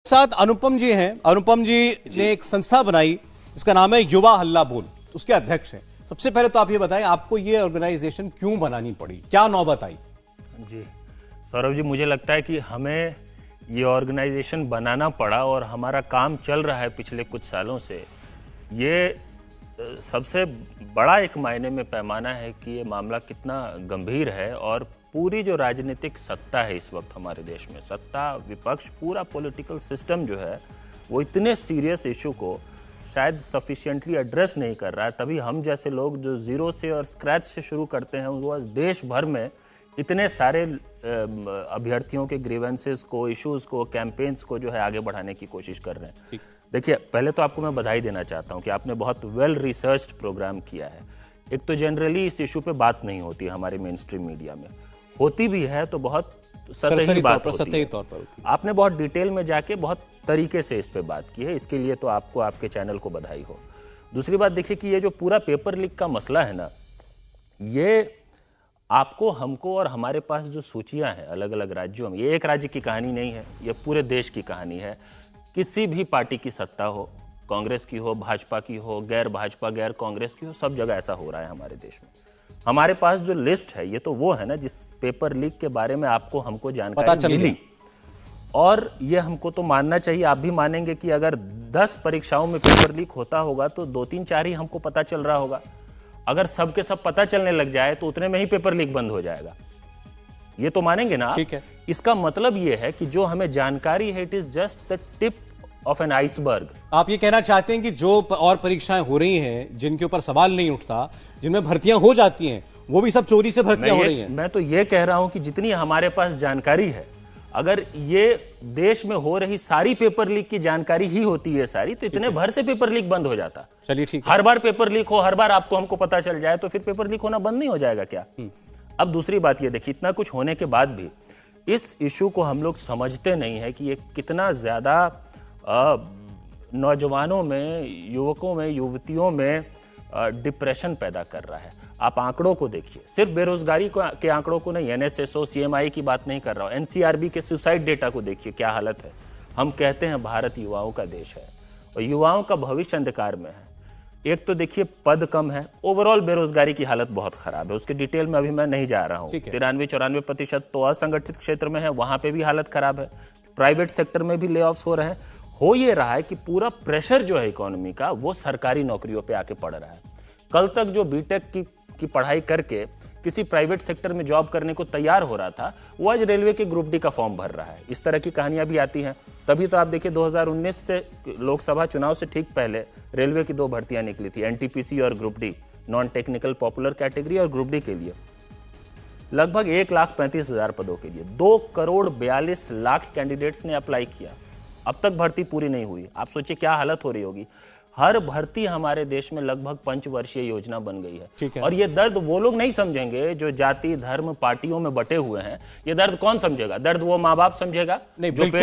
साथ अनुपम जी हैं। अनुपम जी ने एक संस्था बनाई, इसका नाम है युवा हल्ला बोल, उसके अध्यक्ष हैं। सबसे पहले तो आप ये बताएं, आपको ये ऑर्गेनाइजेशन क्यों बनानी पड़ी, क्या नौबत आई? जी सौरभ जी, मुझे लगता है कि हमें ये ऑर्गेनाइजेशन बनाना पड़ा और हमारा काम चल रहा है पिछले कुछ सालों से। ये सबसे बड़ा एक मायने में पैमाना है कि ये मामला कितना गंभीर है और पूरी जो राजनीतिक सत्ता है इस वक्त हमारे देश में, सत्ता विपक्ष पूरा पॉलिटिकल सिस्टम जो है वो इतने सीरियस इशू को शायद सफिशिएंटली एड्रेस नहीं कर रहा है। तभी हम जैसे लोग जो जीरो से और स्क्रैच से शुरू करते हैं वो देश भर में इतने सारे अभ्यर्थियों के ग्रीवेंसेस को, इश्यूज को, कैंपेन्स को जो है आगे बढ़ाने की कोशिश कर रहे हैं। देखिए, पहले तो आपको मैं बधाई देना चाहता हूं कि आपने बहुत वेल रिसर्च्ड प्रोग्राम किया है। एक तो जनरली इस इशू पे बात नहीं होती है हमारे मेन स्ट्रीम मीडिया में, होती भी है तो बहुत सतही बात होती है। आपने बहुत डिटेल में जाके बहुत तरीके से इस पे बात की है, इसके लिए तो आपको, आपके चैनल को बधाई हो। दूसरी बात देखिए कि ये जो पूरा पेपर लीक का मसला है ना, ये आपको, हमको और हमारे पास जो सूचियां हैं अलग अलग राज्यों में, ये एक राज्य की कहानी नहीं है, ये पूरे देश की कहानी है। किसी भी पार्टी की सत्ता हो, कांग्रेस की हो, भाजपा की हो, गैर भाजपा गैर कांग्रेस की हो, सब जगह ऐसा हो रहा है हमारे देश में। हमारे पास जो लिस्ट है ये तो वो है ना जिस पेपर लीक के बारे में आपको, हमको जानकारी मिली, और ये हमको तो मानना चाहिए, आप भी मानेंगे कि अगर 10 परीक्षाओं में पेपर लीक होता होगा तो 2-3-4 ही हमको पता चल रहा होगा। अगर सबके सब पता चलने लग जाए तो उतने में ही पेपर लीक बंद हो जाएगा। ये तो मानेंगे ना? ठीक है। इसका मतलब ये है कि जो हमें जानकारी है, it is just the tip of an iceberg. आप ये कहना चाहते हैं कि जो और परीक्षाएं हो रही हैं जिनके ऊपर सवाल नहीं उठता, जिनमें भर्तियां हो जाती हैं, वो भी सब चोरी से भर्तियां हो रही हैं? मैं तो ये कह रहा हूं कि जितनी हमारे पास जानकारी है, अगर ये देश में हो रही सारी पेपर लीक की जानकारी ही होती है सारी, तो इतने भर से पेपर लीक बंद हो जाता। चलिए ठीक है। हर बार पेपर लीक हो, हर बार आपको हमको पता चल जाए तो फिर पेपर लीक होना बंद नहीं हो जाएगा क्या? अब दूसरी बात ये देखिए, इतना कुछ होने के बाद भी इस इशू को हम लोग समझते नहीं है कि ये कितना ज्यादा नौजवानों में, युवकों में, युवतियों में डिप्रेशन पैदा कर रहा है। आप आंकड़ों को देखिए, सिर्फ बेरोजगारी के आंकड़ों को नहीं, एनएसएसओ, सीएमआई की बात नहीं कर रहा हूं, एनसीआरबी के सुसाइड डेटा को देखिए, क्या हालत है। हम कहते हैं भारत युवाओं का देश है और युवाओं का भविष्य अंधकार में है। एक तो देखिए पद कम है, ओवरऑल बेरोजगारी की हालत बहुत खराब है, उसके डिटेल में अभी मैं नहीं जा रहा हूँ। 93-94% तो असंगठित क्षेत्र में है, वहां पे भी हालत खराब है। प्राइवेट सेक्टर में भी ले ऑफ्स हो रहे हैं। हो ये रहा है कि पूरा प्रेशर जो है इकोनॉमी का, वो सरकारी नौकरियों पे आके पड़ रहा है। कल तक जो बीटेक की पढ़ाई करके किसी प्राइवेट सेक्टर में जॉब करने को तैयार हो रहा था, वो आज रेलवे के ग्रुप डी का फॉर्म भर रहा है। इस तरह की कहानियां भी आती हैं। तभी तो आप देखिए 2019 से, लोकसभा चुनाव से ठीक पहले रेलवे की 2 भर्तियां निकली थी, एनटीपीसी और group D, non technical popular category, और ग्रुप डी के लिए लगभग 1,35,000 पदों के लिए 2,42,00,000 कैंडिडेट्स ने अप्लाई किया। अब तक भर्ती पूरी नहीं हुई। आप सोचिए क्या हालत हो रही होगी। हर भर्ती हमारे देश में लगभग 5 वर्षीय योजना बन गई है। और ये दर्द वो लोग नहीं समझेंगे जो जाति, धर्म, पार्टियों में बटे हुए हैं। ये दर्द कौन समझेगा? दर्द वो माँ बाप समझेगा? नहीं, बिल्कुल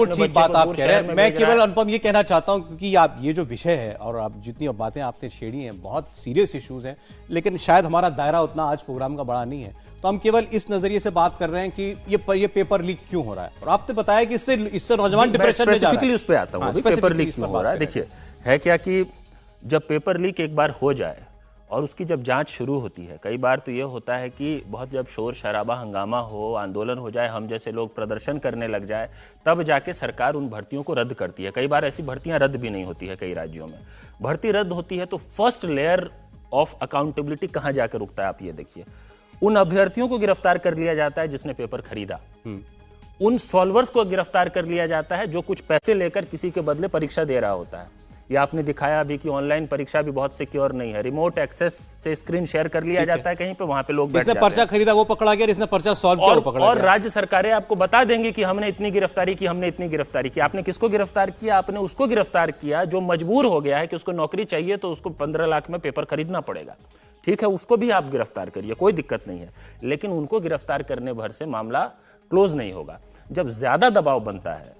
ठीक बात आप कह रहे हैं। मैं केवल अनुपम ये कहना चाहता हूं, क्योंकि आप ये जो विषय है और आप जितनी बातें आपने छेड़ी हैं, बहुत सीरियस इश्यूज हैं, लेकिन शायद हमारा दायरा उतना आज प्रोग्राम का बड़ा नहीं है, तो हम केवल इस नजरिए से बात कर रहे हैं कि ये पेपर लीक क्यों हो रहा है। और आपने बताया कि इससे नौजवान डिप्रेशन में जा रहा है। उस पे आता हूं, पेपर लीक क्यों हो रहा है। देखिए, है क्या कि जब पेपर लीक एक बार हो जाए और उसकी जब जांच शुरू होती है, कई बार तो ये होता है कि बहुत जब शोर शराबा, हंगामा हो, आंदोलन हो जाए, हम जैसे लोग प्रदर्शन करने लग जाए, तब जाके सरकार उन भर्तियों को रद्द करती है। कई बार ऐसी भर्तियां रद्द भी नहीं होती है। कई राज्यों में भर्ती रद्द होती है तो फर्स्ट लेयर ऑफ अकाउंटेबिलिटी कहां जाकर रुकता है, आप ये देखिए। उन अभ्यर्थियों को गिरफ्तार कर लिया जाता है जिसने पेपर खरीदा, उन सॉल्वर्स को गिरफ्तार कर लिया जाता है जो कुछ पैसे लेकर किसी के बदले परीक्षा दे रहा होता है। ये आपने दिखाया अभी कि ऑनलाइन परीक्षा भी बहुत सिक्योर नहीं है, रिमोट एक्सेस से स्क्रीन शेयर कर लिया जाता है कहीं पे, वहां पे लोग बैठ जाते हैं। पर्चा खरीदा वो पकड़ा गया, इसने पर्चा सॉल्व किया वो पकड़ा गया। और राज्य सरकारें आपको बता देंगी कि हमने इतनी गिरफ्तारी की, हमने इतनी गिरफ्तारी की। आपने किसको गिरफ्तार किया? आपने उसको गिरफ्तार किया जो मजबूर हो गया है कि उसको नौकरी चाहिए तो उसको 15 लाख में पेपर खरीदना पड़ेगा। ठीक है, उसको भी आप गिरफ्तार करिए, कोई दिक्कत नहीं है, लेकिन उनको गिरफ्तार करने भर से मामला क्लोज नहीं होगा। जब ज्यादा दबाव बनता है,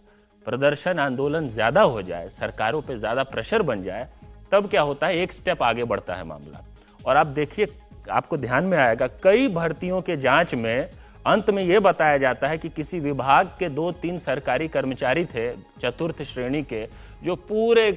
प्रदर्शन, आंदोलन ज्यादा हो जाए, सरकारों पे ज्यादा प्रेशर बन जाए, तब क्या होता है, एक स्टेप आगे बढ़ता है मामला। और आप देखिए, आपको ध्यान में आएगा, कई भर्तियों के जांच में अंत में यह बताया जाता है कि किसी विभाग के 2-3 सरकारी कर्मचारी थे चतुर्थ श्रेणी के, जो पूरे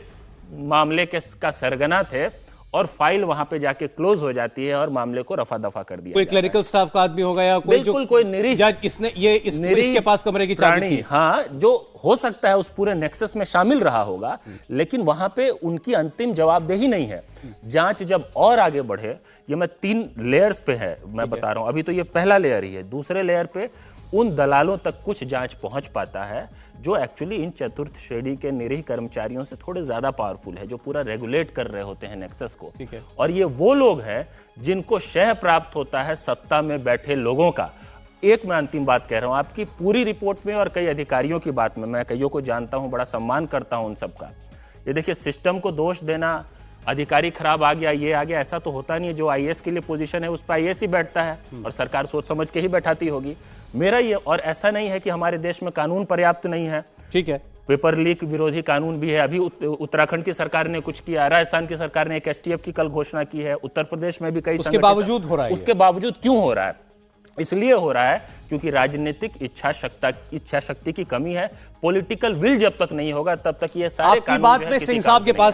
मामले का सरगना थे, और फाइल वहां पे जाके क्लोज हो जाती है और मामले को रफा दफा कर दिया। कोई क्लरिकल स्टाफ का आदमी होगा या कोई बिल्कुल कोई निरीह इसने ये इसके पास कमरे की चाबी थी। हाँ, जो हो सकता है उस पूरे नेक्सस में शामिल रहा होगा, लेकिन वहां पे उनकी अंतिम जवाबदेही नहीं है। जांच जब और आगे बढ़े, ये मैं 3 लेयर्स पे है मैं बता रहा हूं, अभी तो ये पहला लेयर ही है। दूसरे लेयर पे उन दलालों तक कुछ जांच पहुंच पाता है जो एक्चुअली इन चतुर्थ श्रेणी के निरीह कर्मचारियों से थोड़े ज्यादा पावरफुल है, जो पूरा रेगुलेट कर रहे होते हैं नेक्सस को। और ये वो लोग हैं जिनको शह प्राप्त होता है सत्ता में बैठे लोगों का। एक मैं अंतिम बात कह रहा हूं, आपकी पूरी रिपोर्ट में और कई अधिकारियों की बात में, मैं कईयों को जानता हूं, बड़ा सम्मान करता हूं उन सबका। ये देखिए, सिस्टम को दोष देना, अधिकारी खराब आ गया, ये आ गया, ऐसा तो होता नहीं है। जो आईएएस के लिए पोजीशन है उस पर आईएएस ही बैठता है और सरकार सोच समझ के ही बैठाती होगी। मेरा ये, और ऐसा नहीं है कि हमारे देश में कानून पर्याप्त नहीं है। ठीक है, पेपर लीक विरोधी कानून भी है। अभी उत्तराखंड की सरकार ने कुछ किया, राजस्थान की सरकार ने एक एसटीएफ की कल घोषणा की है, उत्तर प्रदेश में भी कई उसके बावजूद हो रहा है। उसके बावजूद क्यों हो रहा है? इसलिए हो रहा है क्योंकि राजनीतिक इच्छा शक्ति की कमी है। पॉलिटिकल विल जब तक नहीं होगा तब तक ये सारे आपकी बात में सिंह साहब के पास